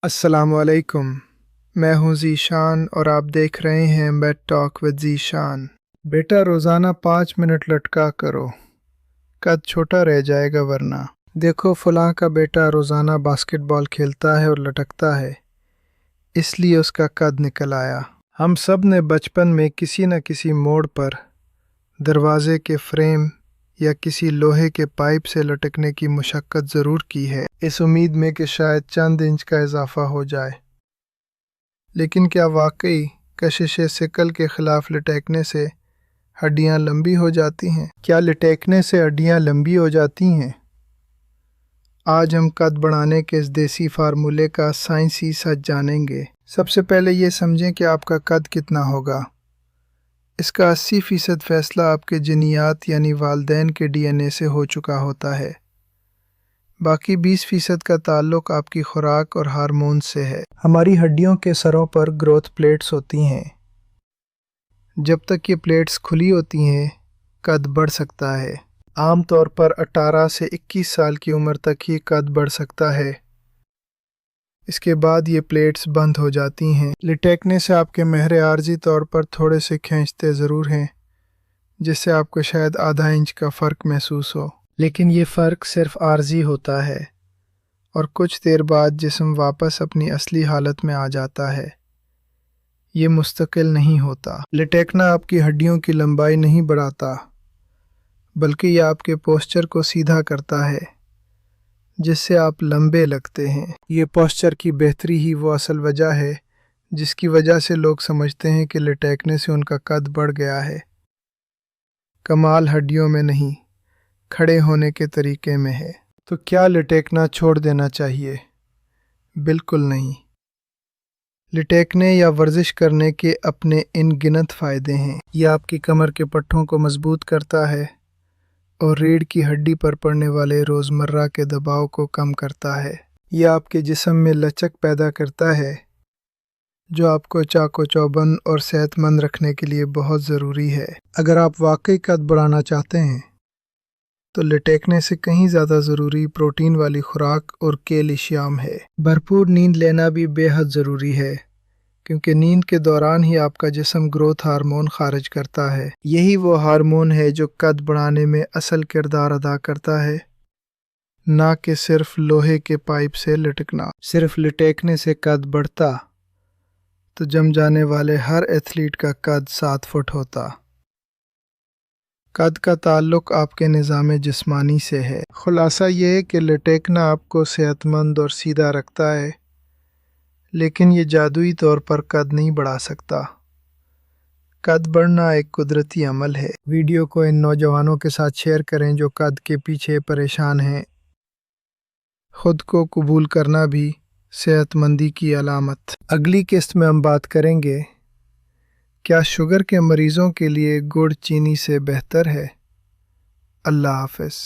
अस्सलाम वालेकुम। मैं हूँ ज़ीशान और आप देख रहे हैं बेड टॉक विद ज़ीशान। बेटा रोज़ाना 5 मिनट लटका करो, कद छोटा रह जाएगा वरना। देखो फलां का बेटा रोज़ाना बास्केटबॉल खेलता है और लटकता है, इसलिए उसका कद निकल आया। हम सब ने बचपन में किसी न किसी मोड़ पर दरवाजे के फ्रेम या किसी लोहे के पाइप से लटकने की मुशक्क़त ज़रूर की है, इस उम्मीद में कि शायद चंद इंच का इजाफ़ा हो जाए। लेकिन क्या वाकई कशिश सिकल के ख़िलाफ़ लटकने से हड्डियाँ लंबी हो जाती हैं? क्या लटकने से हड्डियाँ लंबी हो जाती हैं? आज हम कद बढ़ाने के इस देसी फार्मूले का साइंसी सच जानेंगे। सबसे पहले ये समझें कि आपका कद कितना होगा। इसका 80% फ़ैसला आपके जिनियात यानी वालिदैन के DNA से हो चुका होता है। बाकी 20% का ताल्लुक़ आपकी खुराक और हार्मोन से है। हमारी हड्डियों के सरों पर ग्रोथ प्लेट्स होती हैं। जब तक ये प्लेट्स खुली होती हैं, कद बढ़ सकता है। आम तौर पर 18 से 21 साल की उम्र तक ही कद बढ़ सकता है। इसके बाद ये प्लेट्स बंद हो जाती हैं। लटकने से आपके महरे आर्जी तौर पर थोड़े से खींचते ज़रूर हैं, जिससे आपको शायद आधा इंच का फ़र्क महसूस हो, लेकिन ये फ़र्क सिर्फ आर्जी होता है और कुछ देर बाद जिस्म वापस अपनी असली हालत में आ जाता है। ये मुस्तकिल नहीं होता। लटकना आपकी हड्डियों की लंबाई नहीं बढ़ाता, बल्कि यह आपके पोस्चर को सीधा करता है, जिससे आप लंबे लगते हैं। ये पोस्चर की बेहतरी ही वो असल वजह है जिसकी वजह से लोग समझते हैं कि लटकने से उनका कद बढ़ गया है। कमाल हड्डियों में नहीं, खड़े होने के तरीके में है। तो क्या लटकना छोड़ देना चाहिए? बिल्कुल नहीं। लटकने या वर्जिश करने के अपने अनगिनत फ़ायदे हैं। यह आपकी कमर के पट्टों को मजबूत करता है और रीढ़ की हड्डी पर पड़ने वाले रोज़मर्रा के दबाव को कम करता है। यह आपके जिस्म में लचक पैदा करता है, जो आपको चाको चौबंद और सेहतमंद रखने के लिए बहुत ज़रूरी है। अगर आप वाकई कद बढ़ाना चाहते हैं, तो लटकने से कहीं ज़्यादा ज़रूरी प्रोटीन वाली खुराक और कैल्शियम है। भरपूर नींद लेना भी बेहद ज़रूरी है, क्योंकि नींद के दौरान ही आपका जिस्म ग्रोथ हार्मोन खारिज करता है। यही वो हार्मोन है जो कद बढ़ाने में असल किरदार अदा करता है, ना कि सिर्फ लोहे के पाइप से लटकना। सिर्फ लटकने से कद बढ़ता तो जम जाने वाले हर एथलीट का कद 7 फुट होता। कद का ताल्लुक़ आपके निज़ाम जिस्मानी से है। खुलासा ये है कि लटकना आपको सेहतमंद और सीधा रखता है, लेकिन ये जादुई तौर पर कद नहीं बढ़ा सकता। कद बढ़ना एक कुदरती अमल है। वीडियो को इन नौजवानों के साथ शेयर करें जो कद के पीछे परेशान हैं। खुद को कबूल करना भी सेहतमंदी की अलामत। अगली किस्त में हम बात करेंगे, क्या शुगर के मरीज़ों के लिए गुड़ चीनी से बेहतर है? अल्लाह हाफ़िज़।